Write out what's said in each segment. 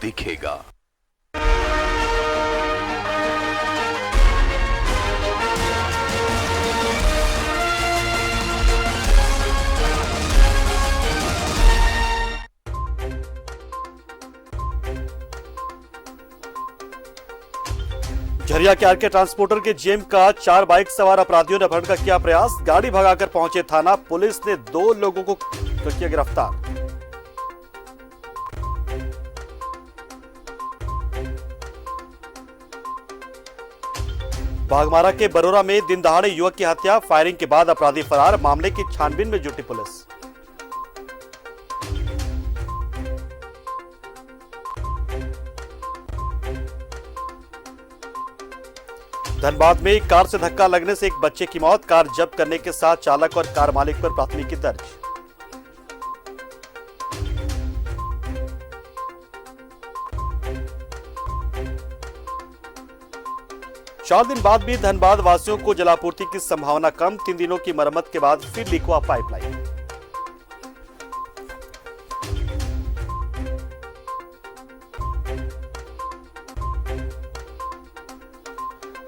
दिखेगा। झरिया के R K transporter के जीएम का 4 बाइक सवार अपराधियों ने अपहरण का किया प्रयास। गाड़ी भगाकर पहुंचे थाना। पुलिस ने 2 लोगों को किया गिरफ्तार। बाघमारा के बरोरा में दिन दहाड़े युवक की हत्या। फायरिंग के बाद अपराधी फरार। मामले की छानबीन में जुटी पुलिस। धनबाद में कार से धक्का लगने से एक बच्चे की मौत। कार जब्त करने के साथ चालक और कार मालिक पर प्राथमिकी दर्ज। चार दिन बाद भी धनबाद वासियों को जलापूर्ति की संभावना कम। 3 दिनों की मरम्मत के बाद फिर लीक हुआ पाइपलाइन।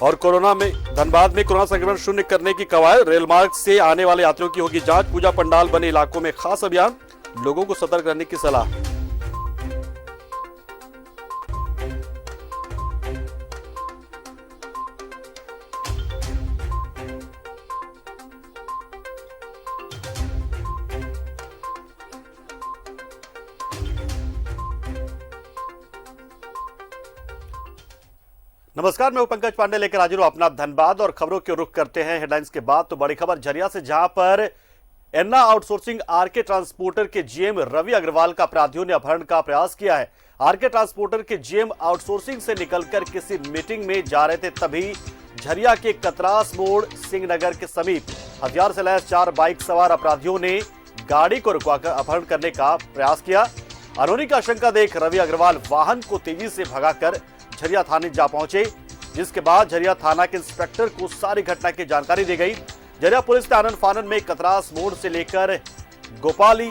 और धनबाद में कोरोना संक्रमण शून्य करने की कवायद। रेल मार्ग से आने वाले यात्रियों की होगी जांच। पूजा पंडाल बने इलाकों में खास अभियान। लोगों को सतर्क रहने की सलाह। नमस्कार, मैं हूं पंकज पांडे लेकर हाजिर हूं अपना धनबाद और खबरों के रुख करते हैं हेडलाइंस के बाद। तो बड़ी खबर झरिया से, जहां पर एन्ना आउटसोर्सिंग आरके ट्रांसपोर्टर के जीएम रवि अग्रवाल का अपराधियों ने अपहरण का प्रयास किया है। आरके ट्रांसपोर्टर के जीएम आउटसोर्सिंग से निकलकर किसी मीटिंग में जा रहे थे, तभी झरिया के कतरास मोड़ सिंहनगर के समीप हथियार से लैस 4 बाइक सवार अपराधियों ने गाड़ी को रुकवाकर अपहरण करने का प्रयास किया। अनहोनी की आशंका देख रवि अग्रवाल वाहन को तेजी से भगाकर झरिया थाने जा पहुंचे, जिसके बाद झरिया थाना के इंस्पेक्टर को सारी घटना की जानकारी दी गई। झरिया पुलिस ने आनन फानन में कतरास मोड़ से लेकर गोपाली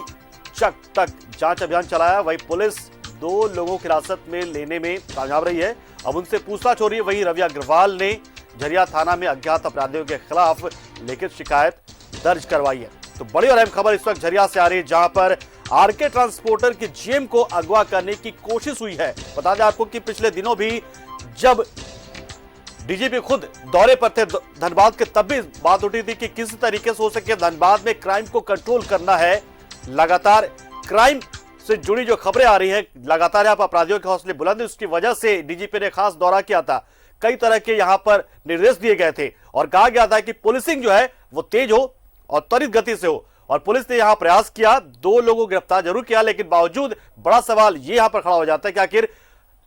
चक तक जांच अभियान चलाया। वहीं पुलिस 2 लोगों की हिरासत में लेने में कामयाब रही है। अब उनसे पूछताछ हो रही है। वहीं रवि अग्रवाल ने झरिया थाना में अज्ञात अपराधियों के खिलाफ लिखित शिकायत दर्ज करवाई है। तो बड़ी और अहम खबर इस वक्त झरिया से आ रही है, जहां पर आरके ट्रांसपोर्टर के जीएम को अगवा करने की कोशिश हुई है। बता दें आपको कि पिछले दिनों भी जब डीजीपी खुद दौरे पर थे धनबाद के, तब भी बात उठी थी कि किस तरीके से हो सके धनबाद में क्राइम को कंट्रोल करना है। लगातार क्राइम से जुड़ी जो खबरें आ रही है, लगातार यहाँ पर अपराधियों के हौसले बुलंद, उसकी वजह से डीजीपी ने खास दौरा किया था। कई तरह के यहाँ पर निर्देश दिए गए थे और कहा गया था कि पुलिसिंग जो है वो तेज हो और त्वरित गति से हो। और पुलिस ने यहां प्रयास किया, 2 लोगों को गिरफ्तार जरूर किया, लेकिन बावजूद बड़ा सवाल ये यहां पर खड़ा हो जाता है कि आखिर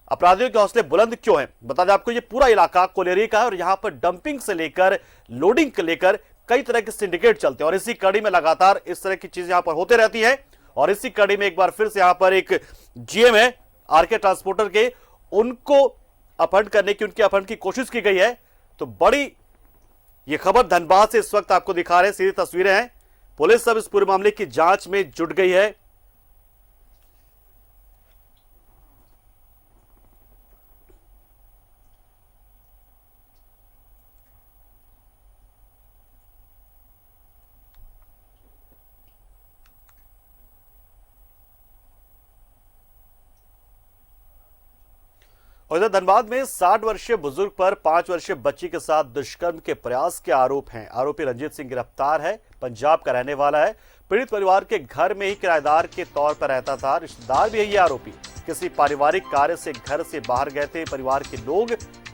अपराधियों के हौसले बुलंद क्यों हैं। बता दें आपको, ये पूरा इलाका कोलेरी का है और यहां पर डंपिंग से लेकर लोडिंग के लेकर कई तरह के सिंडिकेट चलते हैं और इसी कड़ी में लगातार इस तरह की चीजें यहां पर होते रहती है। और इसी कड़ी में एक बार फिर से यहां पर एक जीएम है आरके ट्रांसपोर्टर के, उनको अपहरण करने की, उनकी अपहरण की कोशिश की गई है। तो बड़ी ये खबर धनबाद से इस वक्त आपको दिखा रहे हैं, सीधी तस्वीरें हैं। पुलिस अब इस पूरे मामले की जांच में जुट गई है। और इधर धनबाद में 60 वर्षीय बुजुर्ग पर 5 वर्षीय बच्ची के साथ दुष्कर्म के प्रयास के आरोप हैं। आरोपी रंजीत सिंह गिरफ्तार है, पंजाब का रहने वाला है। पीड़ित परिवार के घर में ही किराएदार के तौर पर रहता था। रिश्तेदार भी है ये आरोपी। किसी पारिवारिक कार्य से घर से बाहर गए थे परिवार के लोग,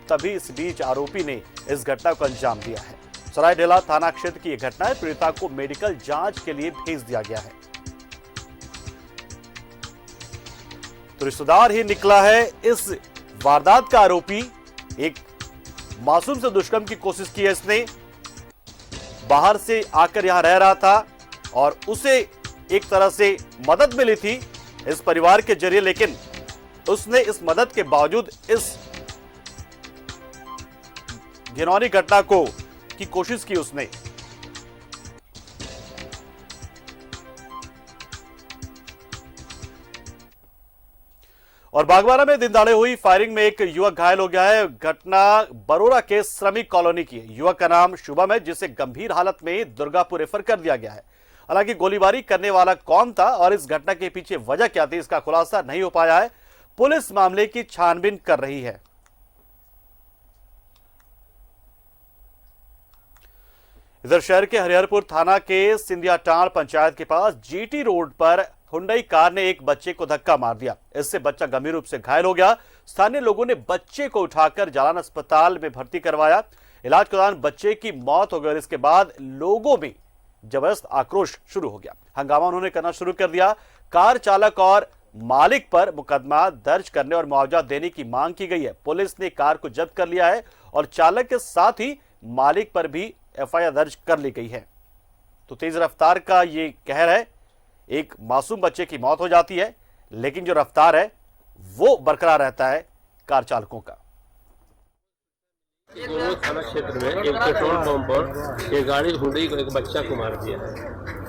तभी इस बीच आरोपी ने इस घटना को अंजाम दिया है। सरायडेला थाना क्षेत्र की यह घटना है। पीड़िता को मेडिकल जांच के लिए भेज दिया गया है। तो रिश्तेदार ही निकला है इस वारदात का आरोपी। एक मासूम से दुष्कर्म की कोशिश की है इसने। बाहर से आकर यहां रह रहा था और उसे एक तरह से मदद मिली थी इस परिवार के जरिए, लेकिन उसने इस मदद के बावजूद इस घिनौनी घटना को की कोशिश की उसने। और बागबारा में दिनदहाड़े हुई फायरिंग में एक युवक घायल हो गया है। घटना बरोरा के श्रमिक कॉलोनी की है। युवक का नाम शुभम है, जिसे गंभीर हालत में दुर्गापुर रेफर कर दिया गया है। हालांकि गोलीबारी करने वाला कौन था और इस घटना के पीछे वजह क्या थी, इसका खुलासा नहीं हो पाया है। पुलिस मामले की छानबीन कर रही है। इधर शहर के हरिहरपुर थाना के सिंधियाटांड़ पंचायत के पास जीटी रोड पर हुंडई कार ने एक बच्चे को धक्का मार दिया। इससे बच्चा गंभीर रूप से घायल हो गया। स्थानीय लोगों ने बच्चे को उठाकर जालान अस्पताल में भर्ती करवाया। इलाज के दौरान बच्चे की मौत हो गई और इसके बाद लोगों में जबरदस्त आक्रोश शुरू हो गया। हंगामा उन्होंने करना शुरू कर दिया। कार चालक और मालिक पर मुकदमा दर्ज करने और मुआवजा देने की मांग की गई है। पुलिस ने कार को जब्त कर लिया है और चालक के साथ ही मालिक पर भी एफआईआर दर्ज कर ली गई है। तो तेज रफ्तार का ये कहर है। एक मासूम बच्चे की मौत हो जाती है, लेकिन जो रफ्तार है वो बरकरार रहता है कार चालकों का। गोमो थाना क्षेत्र में एक पेट्रोल पंप पर एक गाड़ी हुंडई को एक बच्चा को मार दिया है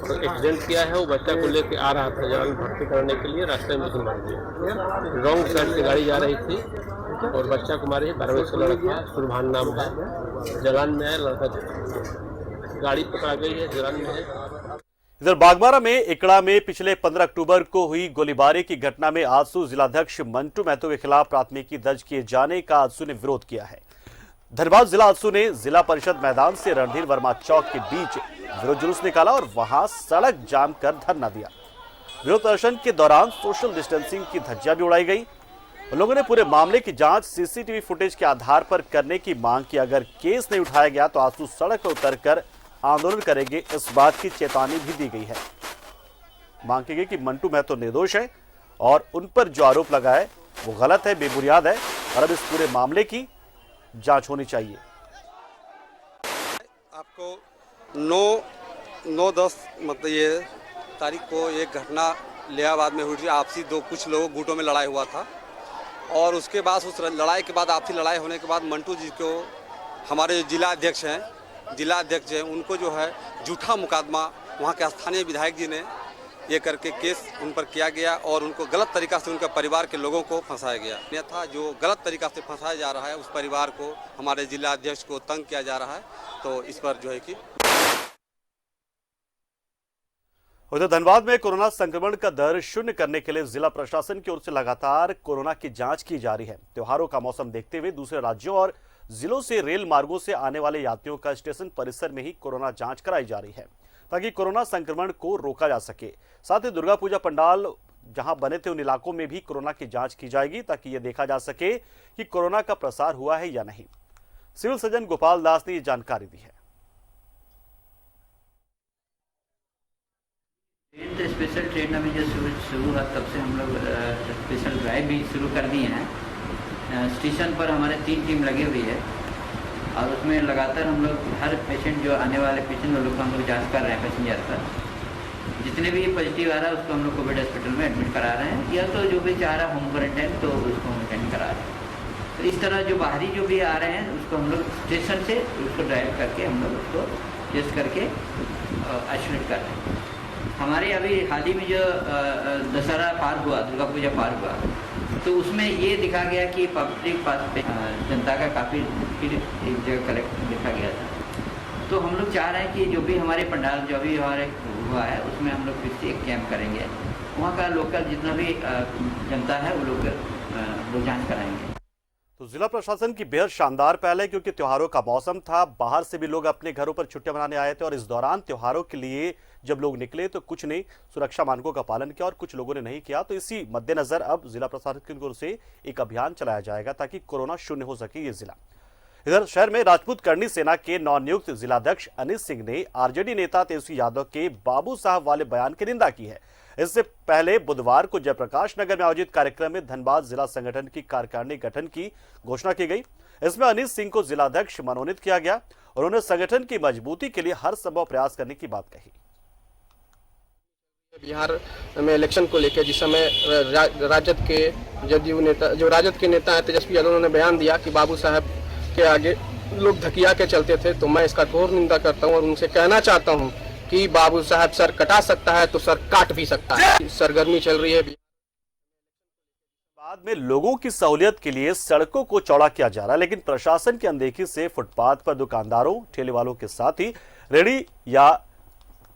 और एक्सीडेंट किया है। वो बच्चा को लेकर आ रहा था जान भर्ती करने के लिए, रास्ते में ही मार दिया। रॉन्ग साइड से गाड़ी जा रही थी और बच्चा को मारे। 12 वर्ष का लड़का सुरभान नाम है, जलान में है। लड़का गाड़ी पकड़ा गई है, जलान में है। इधर बागबारा में इकड़ा में पिछले 15 अक्टूबर को हुई गोलीबारी की घटना में आजसू जिलाध्यक्ष मंटू महतो के खिलाफ प्राथमिकी दर्ज किए जाने का आजसू ने विरोध किया है। धनबाद जिला आजसू ने जिला परिषद मैदान से रणधीर वर्मा चौक के बीच विरोध जुलूस निकाला और वहां सड़क जाम कर धरना दिया। विरोध प्रदर्शन के दौरान सोशल डिस्टेंसिंग की धज्जियां भी उड़ाई गई। लोगों ने पूरे मामले की जांच सीसीटीवी फुटेज के आधार पर करने की मांग की। अगर केस नहीं उठाया गया तो आजसू सड़क पर उतरकर आंदोलन करेंगे, इस बात की चेतावनी भी दी गई है। मांग की गई कि मंटू महतो निर्दोष है और उन पर जो आरोप लगा है वो गलत है, बेबुनियाद है और अब इस पूरे मामले की जांच होनी चाहिए। आपको 9/10 मतलब ये तारीख को एक घटना लियाबाद में हुई थी। आपसी कुछ लोगों गुटों में लड़ाई हुआ था और उसके बाद उस लड़ाई के बाद आपसी लड़ाई होने के बाद मंटू जी को हमारे जिला अध्यक्ष हैं उनको जो है झूठा मुकदमा वहाँ के स्थानीय विधायक जी ने ये करके केस उन पर किया गया और उनको गलत तरीका से उनके परिवार के लोगों को फंसाया गया। अन्यथा जो गलत तरीका से फंसाया जा रहा है उस परिवार को, हमारे जिला अध्यक्ष को तंग किया जा रहा है। तो इस पर जो है कि उधर धनबाद में कोरोना संक्रमण का दर शून्य करने के लिए जिला प्रशासन की ओर से लगातार कोरोना की जांच की जा रही है। त्योहारों का मौसम देखते हुए दूसरे राज्यों और जिलों से रेल मार्गों से आने वाले यात्रियों का स्टेशन परिसर में ही कोरोना जांच कराई जा रही है ताकि कोरोना संक्रमण को रोका जा सके। साथ ही दुर्गा पूजा पंडाल जहां बने थे उन इलाकों में भी कोरोना की जांच की जाएगी ताकि यह देखा जा सके कि कोरोना का प्रसार हुआ है या नहीं। सिविल सर्जन गोपाल दास ने यह जानकारी दी है। स्पेशल ट्रेन अभी जो शुरू है तब से हम लोग स्पेशल ड्राइव भी शुरू कर दिए हैं। स्टेशन पर हमारे 3 टीम लगी हुई है और उसमें लगातार हम लोग हर पेशेंट जो आने वाले पेशेंट लोग का हम लोग जाँच कर रहे हैं। पैसेंजर का जितने भी पॉजिटिव आ रहा है उसको हम लोग कोविड हॉस्पिटल में एडमिट करा रहे हैं, या तो जो भी चाह रहा है होम क्वारंटाइन तो उसको हम अटेंड करा रहे हैं। तो इस तरह जो बाहरी जो भी आ रहे हैं उसको हम लोग स्टेशन से उसको ड्राइव करके हम लोग उसको टेस्ट करके आइसोलेट कर रहे हैं। हमारे अभी हाल ही में जो दशहरा पार हुआ, दुर्गा पूजा पार हुआ, तो उसमें ये दिखा गया कि पब्लिक पास पे जनता का काफ़ी भीड़ एक जगह कलेक्ट देखा गया था। तो हम लोग चाह रहे हैं कि जो भी हमारे पंडाल जो भी हमारे हुआ है उसमें हम लोग फिर से एक कैंप करेंगे। वहाँ का लोकल जितना भी जनता है वो लोग जांच कराएंगे। तो जिला प्रशासन की बेहद शानदार पहल है क्योंकि त्योहारों का मौसम था, बाहर से भी लोग अपने घरों पर छुट्टियां मनाने आए थे और इस दौरान त्योहारों के लिए जब लोग निकले तो कुछ ने सुरक्षा मानकों का पालन किया और कुछ लोगों ने नहीं किया। तो इसी मद्देनजर अब जिला प्रशासन की ओर से एक अभियान चलाया जाएगा ताकि कोरोना शून्य हो सके ये जिला। इधर शहर में राजपूत करनी सेना के नवनियुक्त जिलाध्यक्ष अनिल सिंह ने आरजेडी नेता तेजस्वी यादव के बाबू साहब वाले बयान की निंदा की है। इससे पहले बुधवार को जयप्रकाश नगर में आयोजित कार्यक्रम में धनबाद जिला संगठन की कार्यकारिणी गठन की घोषणा की गई। इसमें अनिल सिंह को जिलाध्यक्ष मनोनीत किया गया और उन्होंने संगठन की मजबूती के लिए हर संभव प्रयास करने की बात कही। बिहार में इलेक्शन को लेकर जिस समय राजद के जदयू नेता जो राजद के नेता है तेजस्वी यादव ने बयान दिया कि बाबू साहब के आगे लोग धकिया के चलते थे, तो मैं इसका घोर निंदा करता हूं और उनसे कहना चाहता हूं कि बाबू साहब सर कटा सकता है तो सर काट भी सकता है। सरगर्मी चल रही है। बाद में लोगों की सहूलियत के लिए सड़कों को चौड़ा किया जा रहा है, लेकिन प्रशासन की अनदेखी से फुटपाथ पर दुकानदारों, ठेले वालों के साथ ही रेहड़ी या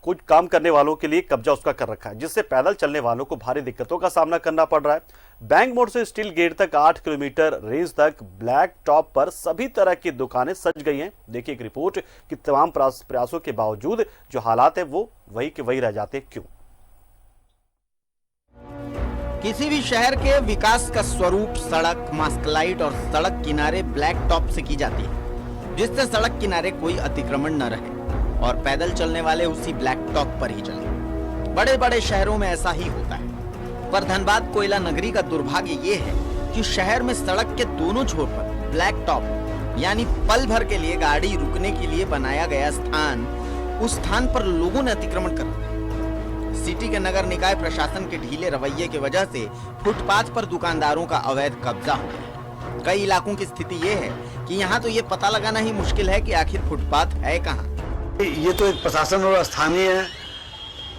कुछ काम करने वालों के लिए कब्जा उसका कर रखा है, जिससे पैदल चलने वालों को भारी दिक्कतों का सामना करना पड़ रहा है। बैंक मोड़ से स्टील गेट तक 8 किलोमीटर रेंज तक ब्लैक टॉप पर सभी तरह की दुकानें सज गई हैं। देखिए एक रिपोर्ट कि तमाम प्रयासों के बावजूद जो हालात है वो वही के वही रह जाते क्यों। किसी भी शहर के विकास का स्वरूप सड़क, मास्क लाइट और सड़क किनारे ब्लैक टॉप से की जाती है, जिससे सड़क किनारे कोई अतिक्रमण न रहे और पैदल चलने वाले उसी ब्लैक टॉप पर ही चले। बड़े बड़े शहरों में ऐसा ही होता है, पर धनबाद कोयला नगरी का दुर्भाग्य ये है कि शहर में सड़क के दोनों छोर पर ब्लैक टॉप यानी पल भर के लिए गाड़ी रुकने के लिए बनाया गया स्थान, उस स्थान पर लोगों ने अतिक्रमण कर रखा है। सिटी के नगर निकाय प्रशासन के ढीले रवैये की वजह से फुटपाथ पर दुकानदारों का अवैध कब्जा हो गया। कई इलाकों की स्थिति ये है कि यहाँ तो ये पता लगाना ही मुश्किल है कि आखिर फुटपाथ है कहाँ। ये तो एक प्रशासन और स्थानीय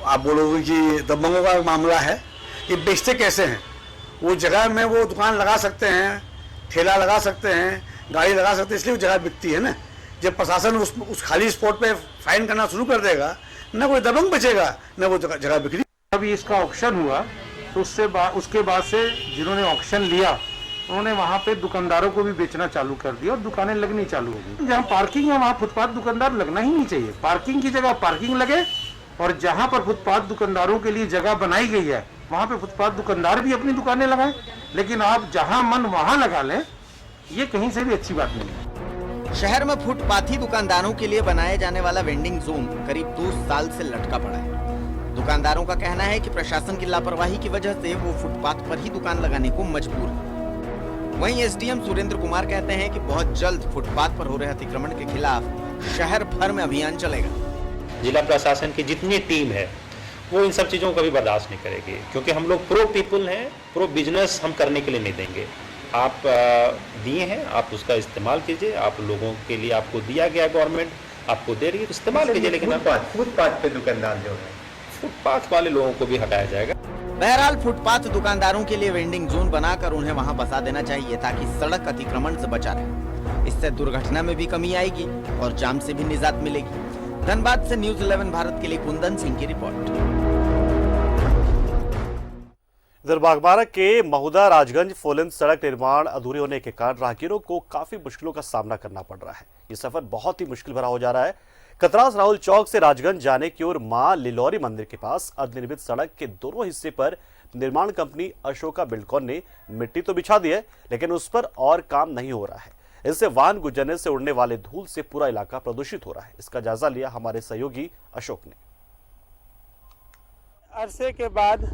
आप बोलोगे कि दबंगों का मामला है। ये बेचते कैसे हैं? वो जगह में वो दुकान लगा सकते हैं, ठेला लगा सकते हैं, गाड़ी लगा सकते हैं, इसलिए वो जगह बिकती है ना। जब प्रशासन उस खाली स्पॉट पे फाइन करना शुरू कर देगा, न कोई दबंग बचेगा न वो जगह बिक्री। अभी इसका ऑक्शन हुआ तो उसके बाद से जिन्होंने ऑक्शन लिया उन्होंने वहाँ पे दुकानदारों को भी बेचना चालू कर दिया और दुकानें लगनी चालू हो गई। जहाँ पार्किंग है वहाँ फुटपाथ दुकानदार लगना ही नहीं चाहिए। पार्किंग की जगह पार्किंग लगे और जहाँ पर फुटपाथ दुकानदारों के लिए जगह बनाई गई है वहाँ पे फुटपाथ दुकानदार भी अपनी दुकानें लगाएं। लेकिन आप जहाँ मन वहाँ लगा लें, ये कहीं से भी अच्छी बात नहीं है। शहर में फुटपाथी दुकानदारों के लिए बनाया जाने वाला वेंडिंग जोन करीब 2 साल से लटका पड़ा है। दुकानदारों का कहना है कि प्रशासन की लापरवाही की वजह से वो फुटपाथ पर ही दुकान लगाने को मजबूर है। वहीं एसडीएम सुरेंद्र कुमार कहते हैं कि बहुत जल्द फुटपाथ पर हो रहे अतिक्रमण के खिलाफ शहर भर में अभियान चलेगा। जिला प्रशासन की जितनी टीम है वो इन सब चीज़ों को कभी बर्दाश्त नहीं करेगी, क्योंकि हम लोग प्रो पीपुल हैं, प्रो बिजनेस हम करने के लिए नहीं देंगे। आप दिए हैं, आप उसका इस्तेमाल कीजिए। आप लोगों के लिए आपको दिया गया, गवर्नमेंट आपको दे रही है, इस्तेमाल कीजिए। लेकिन फुटपाथ पे दुकानदार जो है, फुटपाथ वाले लोगों को भी हटाया जाएगा। बहरहाल फुटपाथ दुकानदारों के लिए वेंडिंग जोन बनाकर उन्हें वहां बसा देना चाहिए ताकि सड़क अतिक्रमण से बचा रहे। इससे दुर्घटना में भी कमी आएगी और जाम से भी निजात मिलेगी। धनबाद से न्यूज़ 11 भारत के लिए कुंदन सिंह की रिपोर्ट। इधर बागबारा के महुदा राजगंज फोलेन सड़क निर्माण अधूरे होने के कारण राहगीरों को काफी मुश्किलों का सामना करना पड़ रहा है। ये सफर बहुत ही मुश्किल भरा हो जा रहा है। कतरास राहुल चौक से राजगंज जाने की ओर मां लिलौरी मंदिर के पास अर्धनिर्मित सड़क के दोनों हिस्से पर निर्माण कंपनी अशोका बिल्डकॉन ने मिट्टी तो बिछा दी है, लेकिन उस पर और काम नहीं हो रहा है। इससे वाहन गुजरने से उड़ने वाले धूल से पूरा इलाका प्रदूषित हो रहा है। इसका जायजा लिया हमारे सहयोगी अशोक ने। अरसे के बाद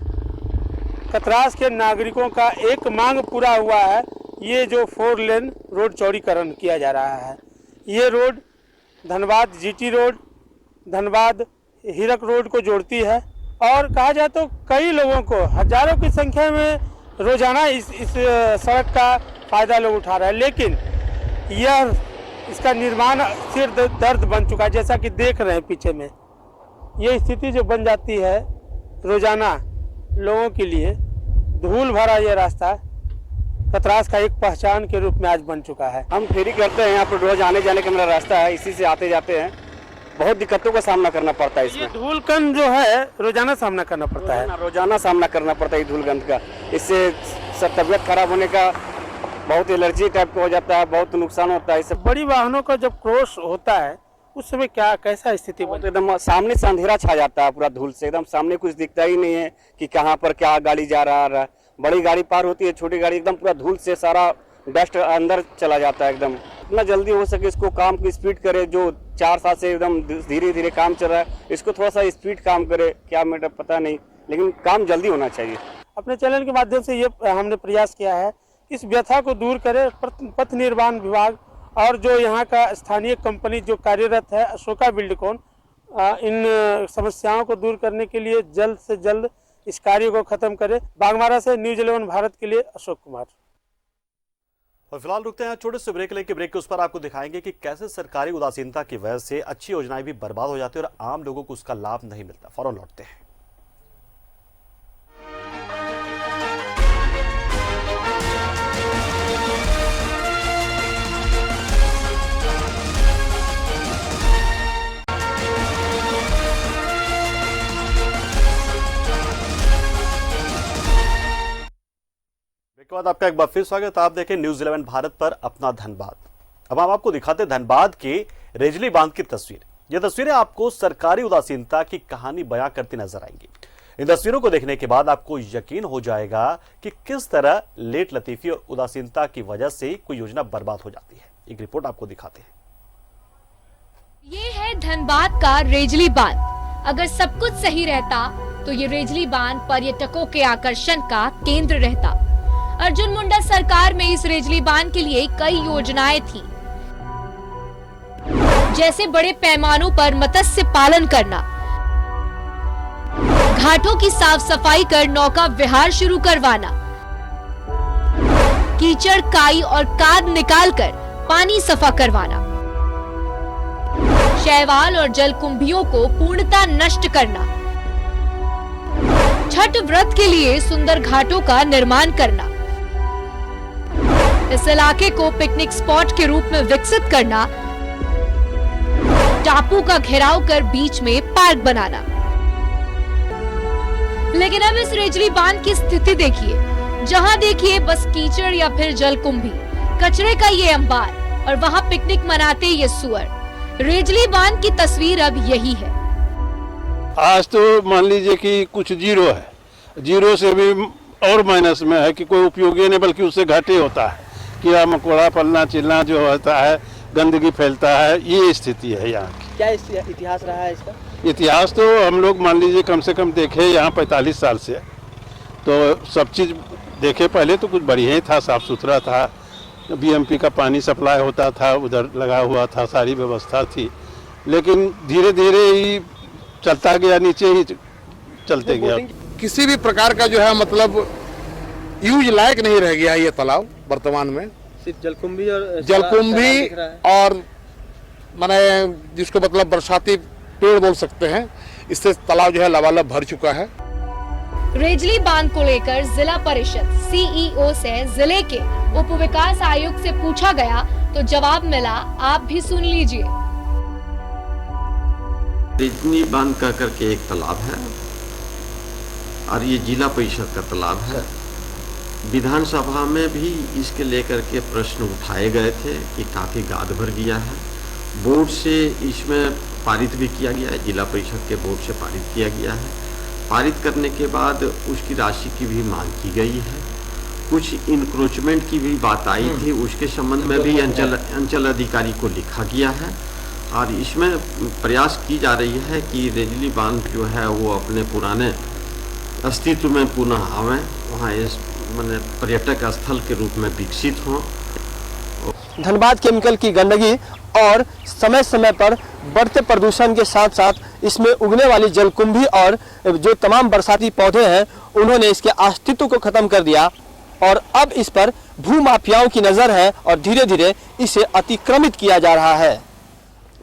कतरास के नागरिकों का एक मांग पूरा हुआ है। ये जो 4 लेन रोड चौड़ीकरण किया जा रहा है, ये road Dhanbad GT road, Dhanbad हीरक रोड को जोड़ती है और कहा जाए तो कई लोगों को, हजारों की संख्या में रोजाना इस सड़क का फायदा लोग उठा रहे हैं। लेकिन यह इसका निर्माण सिर दर्द बन चुका है। जैसा कि देख रहे हैं पीछे में, ये स्थिति जो बन जाती है रोजाना लोगों के लिए, धूल भरा ये रास्ता कतरास का एक पहचान के रूप में आज बन चुका है। हम फेरी करते हैं, यहाँ पर रोज आने जाने का मेरा रास्ता है, इसी से आते जाते हैं। बहुत दिक्कतों का सामना करना पड़ता है इसमें। ये धूलकण जो है रोजाना सामना करना पड़ता है, रोजाना सामना करना पड़ता है धूलकंध का। इससे सब तबियत खराब होने का, बहुत एलर्जी टाइप का हो जाता है, बहुत नुकसान होता है। इससे बड़ी वाहनों का जब क्रॉस होता है उस समय कैसा स्थिति तो एकदम सामने से अंधेरा छा जाता है पूरा धूल से, एकदम सामने कुछ दिखता ही नहीं है कि कहाँ पर क्या गाड़ी जा रहा है। बड़ी गाड़ी पार होती है, छोटी गाड़ी एकदम पूरा धूल से सारा डस्ट अंदर चला जाता है। एकदम इतना जल्दी हो सके इसको काम की स्पीड करे। जो 4 साल से एकदम धीरे धीरे काम चल रहा है, इसको थोड़ा सा स्पीड काम करे। क्या मैटर पता नहीं, लेकिन काम जल्दी होना चाहिए। अपने चैनल के माध्यम से ये हमने प्रयास किया है, इस व्यथा को दूर करे पथ निर्माण विभाग और जो यहाँ का स्थानीय कंपनी जो कार्यरत है अशोका बिल्डकॉन, इन समस्याओं को दूर करने के लिए जल्द से जल्द इस कार्य को खत्म करे। बागमारा से न्यूज़ 11 भारत के लिए अशोक कुमार। और फिलहाल रुकते हैं छोटे से ब्रेक लेके। ब्रेक के उस पर आपको दिखाएंगे कि कैसे सरकारी उदासीनता की वजह से अच्छी योजनाएं भी बर्बाद हो जाती है और आम लोगों को उसका लाभ नहीं मिलता। फौरन लौटते हैं। के बाद आपका एक बार फिर स्वागत। आप देखें न्यूज़ 11 भारत पर अपना धनबाद। अब हम आपको दिखाते धनबाद के रेजली बांध की तस्वीर। ये तस्वीरें आपको सरकारी उदासीनता की कहानी बयां करती नजर आएंगी। इन तस्वीरों को देखने के बाद आपको यकीन हो जाएगा कि किस तरह लेट लतीफी और उदासीनता की वजह से कोई योजना बर्बाद हो जाती है। एक रिपोर्ट आपको दिखाते हैं। ये है धनबाद का रेजली बांध। अगर सब कुछ सही रहता तो ये रेजली बांध पर्यटकों के आकर्षण का केंद्र रहता। अर्जुन मुंडा सरकार में इस रेजली बांध के लिए कई योजनाएं थी, जैसे बड़े पैमानों पर मत्स्य पालन करना, घाटों की साफ सफाई कर नौका विहार शुरू करवाना, कीचड़ काई और काद निकालकर पानी सफा करवाना, शैवाल और जलकुंभियों को पूर्णतः नष्ट करना, छठ व्रत के लिए सुंदर घाटों का निर्माण करना, इस इलाके को पिकनिक स्पॉट के रूप में विकसित करना, टापू का घेराव कर बीच में पार्क बनाना। लेकिन अब इस रेजली बांध की स्थिति देखिए। जहां देखिए बस कीचड़ या फिर जलकुंभी, कचरे का ये अंबार और वहां पिकनिक मनाते ये सुअर। रेजली बांध की तस्वीर अब यही है। आज तो मान लीजिए कि कुछ जीरो है, जीरो से भी और माइनस में है कि कोई उपयोगी नहीं, बल्कि उससे घाटे होता है। कीड़ा मकोड़ा पलना चिलना जो होता है, गंदगी फैलता है, ये स्थिति है यहाँ की। क्या इतिहास रहा है इसका? इतिहास तो हम लोग मान लीजिए कम से कम देखे यहाँ 45 साल से, तो सब चीज़ देखे। पहले तो कुछ बढ़िया ही था, साफ सुथरा था, बीएमपी का पानी सप्लाई होता था, उधर लगा हुआ था, सारी व्यवस्था थी। लेकिन धीरे धीरे ही चलता गया, नीचे ही चलते गया। किसी भी प्रकार का जो है मतलब यूज लायक नहीं रह गया ये तालाब वर्तमान में। सिर्फ जलकुंभी और माने जिसको मतलब बरसाती पेड़ बोल सकते हैं, इससे तालाब जो है लबालब भर चुका है। रेजली बांध को लेकर जिला परिषद सीईओ से जिले के उप विकास आयुक्त से पूछा गया तो जवाब मिला, आप भी सुन लीजिए। रेजली बांध का करके एक तालाब है और ये जिला परिषद का तालाब है। विधानसभा में भी इसके लेकर के प्रश्न उठाए गए थे कि काफ़ी गाद भर गया है। बोर्ड से इसमें पारित भी किया गया है, जिला परिषद के बोर्ड से पारित किया गया है। पारित करने के बाद उसकी राशि की भी मांग की गई है। कुछ इंक्रोचमेंट की भी बात आई थी, उसके संबंध में भी अंचल अधिकारी को लिखा गया है और इसमें प्रयास की जा रही है कि रेजली बांध जो है वो अपने पुराने अस्तित्व में पुनः आवे, वहाँ इस माने पर्यटक स्थल के रूप में विकसित हों। धनबाद केमिकल की गंदगी और समय समय पर बढ़ते प्रदूषण के साथ साथ इसमें उगने वाली जलकुंभी और जो तमाम बरसाती पौधे हैं, उन्होंने इसके अस्तित्व को खत्म कर दिया और अब इस पर भूमाफियाओं की नज़र है और धीरे धीरे इसे अतिक्रमित किया जा रहा है।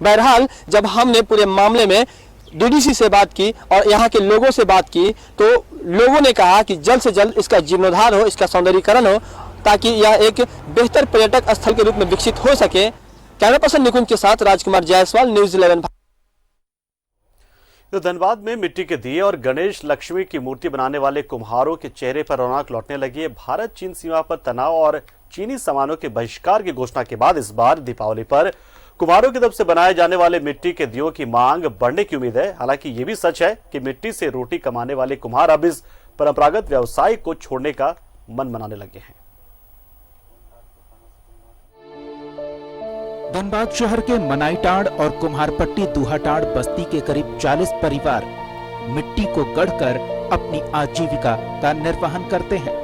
बहरहाल जब हमने पूरे मामले में डीडीसी से बात की और यहाँ के लोगों से बात की तो लोगों ने कहा कि जल्द से जल्द इसका जीर्णोद्धार हो, इसका सौंदर्यीकरण हो, ताकि यह एक बेहतर पर्यटक स्थल के रूप में विकसित हो सके। कैमरा पर्सन निकुंज के साथ राजकुमार जायसवाल, न्यूज़ 11। तो धनबाद में मिट्टी के दिए और गणेश लक्ष्मी की मूर्ति बनाने वाले कुम्हारों के चेहरे पर रौनक लौटने लगी है। भारत चीन सीमा पर तनाव और चीनी सामानों के बहिष्कार की घोषणा के बाद इस बार दीपावली पर कुम्हारों की तरफ से बनाए जाने वाले मिट्टी के दियों की मांग बढ़ने की उम्मीद है। हालांकि ये भी सच है कि मिट्टी से रोटी कमाने वाले कुम्हार अब इस परंपरागत व्यवसाय को छोड़ने का मन बनाने लगे हैं। धनबाद शहर के मनाईटांड़ और कुम्हारपट्टी दूहाटांड़ बस्ती के करीब 40 परिवार मिट्टी को गढ़कर अपनी आजीविका का निर्वहन करते हैं।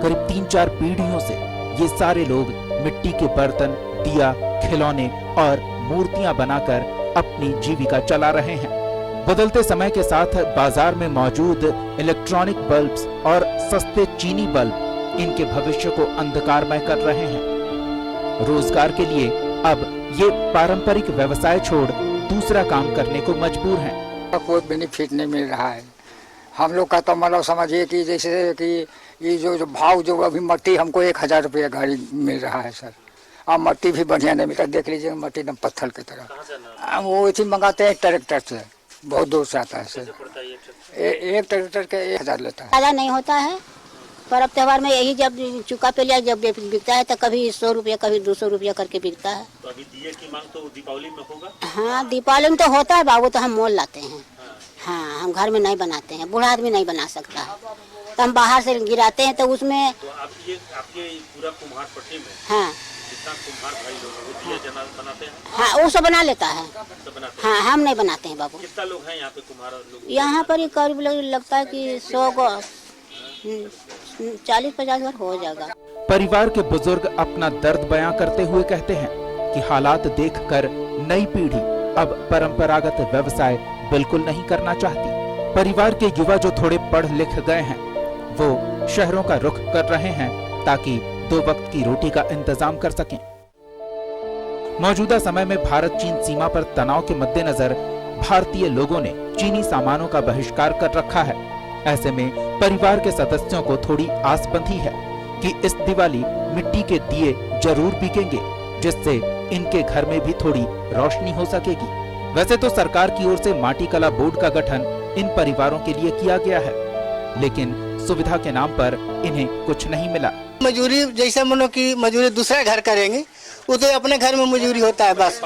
करीब 3-4 पीढ़ियों से ये सारे लोग मिट्टी के बर्तन, दिया, खिलौने और मूर्तियां बनाकर अपनी जीविका चला रहे हैं। बदलते समय के साथ बाजार में मौजूद इलेक्ट्रॉनिक बल्ब्स और सस्ते चीनी बल्ब इनके भविष्य को अंधकारमय कर रहे हैं। रोजगार के लिए अब ये पारंपरिक व्यवसाय छोड़ दूसरा काम करने को मजबूर हैं। कोई बेनिफिट नहीं मिल रहा है। हम लोग का तो मतलब समझिए कि जैसे कि ये जो भाव जो अभी मट्टी हमको 1000 रुपया गाड़ी मिल रहा है सर। अब मट्टी भी बढ़िया नहीं मिलता, देख लीजिए मट्टी एकदम पत्थर की तरह। वो इसी मंगाते हैं ट्रैक्टर से, बहुत दूर से आता है सर। एक ट्रैक्टर के 1000 लेता है। ज़्यादा नहीं होता है पर्व त्यौहार में यही जब चुका पे लिया जब बिकता है तो कभी 100 रुपया कभी 200 रुपया करके बिकता है। तो अभी दिए की मांग तो दीपावली में होगा? हाँ दीपावली में तो होता है बाबू, तो हम मोल लाते हैं। हाँ हम घर में नहीं बनाते हैं, बूढ़ा आदमी नहीं बना सकता है, तो हम बाहर से गिराते हैं। तो उसमें तो आपके पूरा कुम्हार पट्टी में हाँ जितना कुम्हार भाई लोग हैं वो दिया बनाते हैं? हाँ वो सब बना लेता है। सब बनाते हैं? हाँ हम नहीं बनाते हैं बाबू। कितना लोग हैं यहाँ पे कुम्हार लोग? यहाँ पर करीब लगता है कि 100 को 40-50 घर हो जाएगा। परिवार के बुजुर्ग अपना दर्द बयां करते हुए कहते हैं कि हालात देखकर नई पीढ़ी अब परंपरागत व्यवसाय बिल्कुल नहीं करना चाहती। परिवार के युवा जो थोड़े पढ़ लिख गए हैं वो शहरों का रुख कर रहे हैं ताकि 2 वक्त की रोटी का इंतजाम कर सकें। मौजूदा समय में भारत चीन सीमा पर तनाव के मद्देनजर भारतीय लोगों ने चीनी सामानों का बहिष्कार कर रखा है। ऐसे में परिवार के सदस्यों को थोड़ी आस बंधी है कि इस दिवाली मिट्टी के दिए जरूर बिकेंगे, जिससे इनके घर में भी थोड़ी रोशनी हो सकेगी। वैसे तो सरकार की ओर से माटी कला बोर्ड का गठन इन परिवारों के लिए किया गया है, लेकिन सुविधा के नाम पर इन्हें कुछ नहीं मिला। मजदूरी जैसे मनो कि मजदूरी दूसरा घर करेंगे, वो तो अपने घर में मजदूरी होता है बस।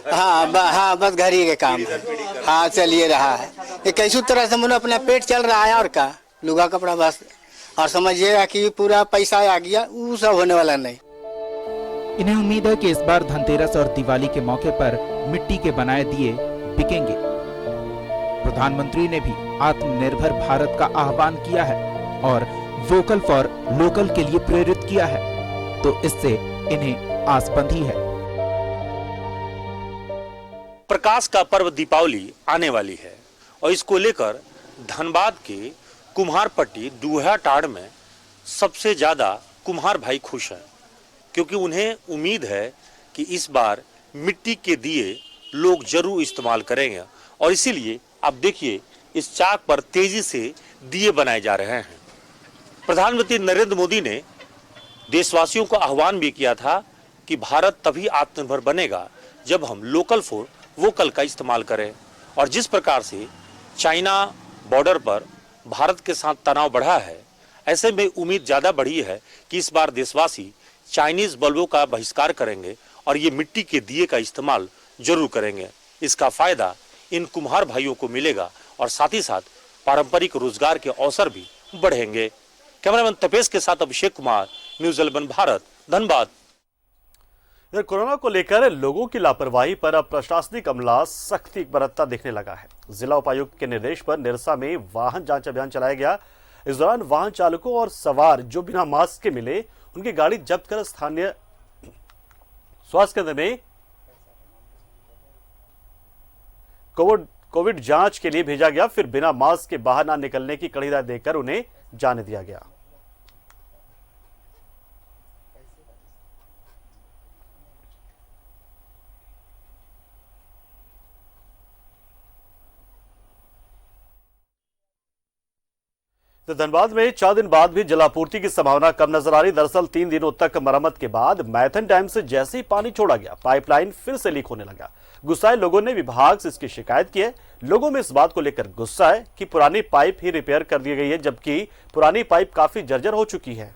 हाँ बस घर ही के काम है। हाँ चलिए रहा है, ये कैसी तरह से मनो अपना पेट चल रहा है और का लुगा कपड़ा बस। और समझिएगा कि पूरा पैसा आ गया, वो सब होने वाला नहीं। इन्हें उम्मीद है कि इस बार धनतेरस और दिवाली के मौके पर मिट्टी के बनाए दिए बिकेंगे। प्रधानमंत्री ने भी आत्मनिर्भर भारत का आह्वान किया है और वोकल फॉर लोकल के लिए प्रेरित किया है, तो इससे इन्हें आस बंधी है। प्रकाश का पर्व दीपावली आने वाली है और इसको लेकर धनबाद के कुम्हार पट्टी दूहा टाड़ में सबसे ज्यादा कुम्हार भाई खुश हैं, क्योंकि उन्हें उम्मीद है कि इस बार मिट्टी के दिए लोग जरूर इस्तेमाल करेंगे और इसीलिए आप देखिए इस चाक पर तेजी से दिए बनाए जा रहे हैं। प्रधानमंत्री नरेंद्र मोदी ने देशवासियों को आह्वान भी किया था कि भारत तभी आत्मनिर्भर बनेगा जब हम लोकल फॉर वोकल का इस्तेमाल करें। और जिस प्रकार से चाइना बॉर्डर पर भारत के साथ तनाव बढ़ा है, ऐसे में उम्मीद ज़्यादा बढ़ी है कि इस बार देशवासी चाइनीज बल्बों का बहिष्कार करेंगे और ये मिट्टी के दिए का इस्तेमाल जरूर करेंगे। इसका फायदा इन कुम्हार भाइयों को मिलेगा और साथ ही साथ पारंपरिक रोजगार के अवसर भी बढ़ेंगे। कैमरामैन तपेश के साथ अभिषेक कुमार, न्यूज़ 11 भारत, धनबाद। इधर कोरोना को लेकर लोगों की लापरवाही पर अब प्रशासनिक अमला सख्ती बरतता दिखने लगा है। जिला उपायुक्त के निर्देश पर निरसा में वाहन जांच अभियान चलाया गया। इस दौरान वाहन चालकों और सवार जो बिना मास्क के मिले उनकी गाड़ी जब्त कर स्थानीय स्वास्थ्य केंद्र में कोविड जांच के लिए भेजा गया। फिर बिना मास्क के बाहर न निकलने की कड़ी हिदायत देकर उन्हें जाने दिया गया। तो धनबाद में 4 दिन बाद भी जलापूर्ति की संभावना कम नजर आ रही। दरअसल 3 दिनों तक मरम्मत के बाद मैथन डैम से जैसे ही पानी छोड़ा गया, पाइपलाइन फिर से लीक होने लगा। गुस्साए लोगों ने विभाग से इसकी शिकायत की है। लोगों में इस बात को लेकर गुस्सा है कि पुरानी पाइप ही रिपेयर कर दी गई है, जबकि पुरानी पाइप काफी जर्जर हो चुकी है।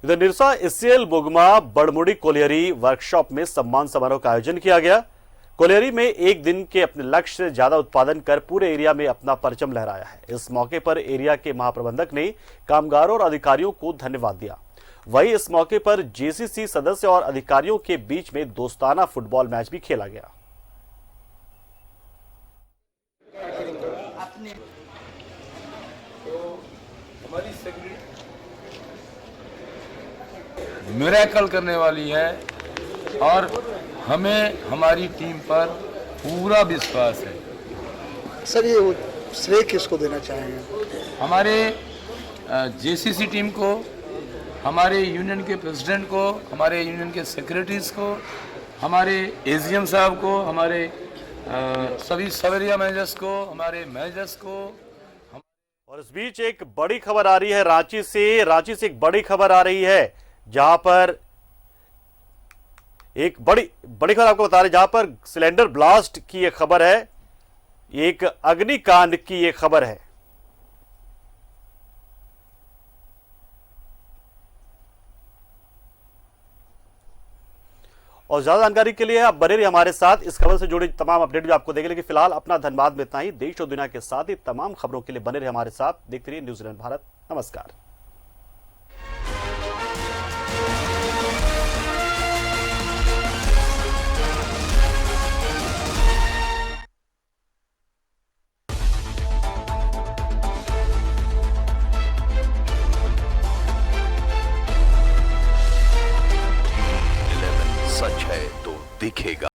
इधर निरसा एससीएल बोगमा बड़मुड़ी कोलियरी वर्कशॉप में सम्मान समारोह का आयोजन किया गया। कोलियरी में एक दिन के अपने लक्ष्य से ज्यादा उत्पादन कर पूरे एरिया में अपना परचम लहराया है। इस मौके पर एरिया के महाप्रबंधक ने कामगारों और अधिकारियों को धन्यवाद दिया। वहीं इस मौके पर जेसीसी सदस्य और अधिकारियों के बीच में दोस्ताना फुटबॉल मैच भी खेला गया। मिरेकल करने वाली है और हमें हमारी टीम पर पूरा विश्वास है। सर ये श्रेय किसको देना चाहेंगे? हमारे जेसीसी टीम को, हमारे यूनियन के प्रेसिडेंट को, हमारे यूनियन के सेक्रेटरीज को, हमारे एजीएम साहब को, हमारे सभी सब एरिया मैनेजर्स को, हमारे मैनेजर्स को। और और इस बीच एक बड़ी खबर आ रही है रांची से एक बड़ी खबर आ रही है, जहां पर एक बड़ी खबर आपको बता रहे, जहां पर सिलेंडर ब्लास्ट की यह खबर है, एक अग्निकांड की यह खबर है। और ज्यादा जानकारी के लिए आप बने रहिए हमारे साथ। इस खबर से जुड़ी तमाम अपडेट भी आपको देंगे, लेकिन फिलहाल अपना धन्यवाद में इतना ही। देश और दुनिया के साथ ही तमाम खबरों के लिए बने रहिए हमारे साथ। देखते रहिए न्यूजीलैंड भारत। नमस्कार। सच है तो दिखेगा।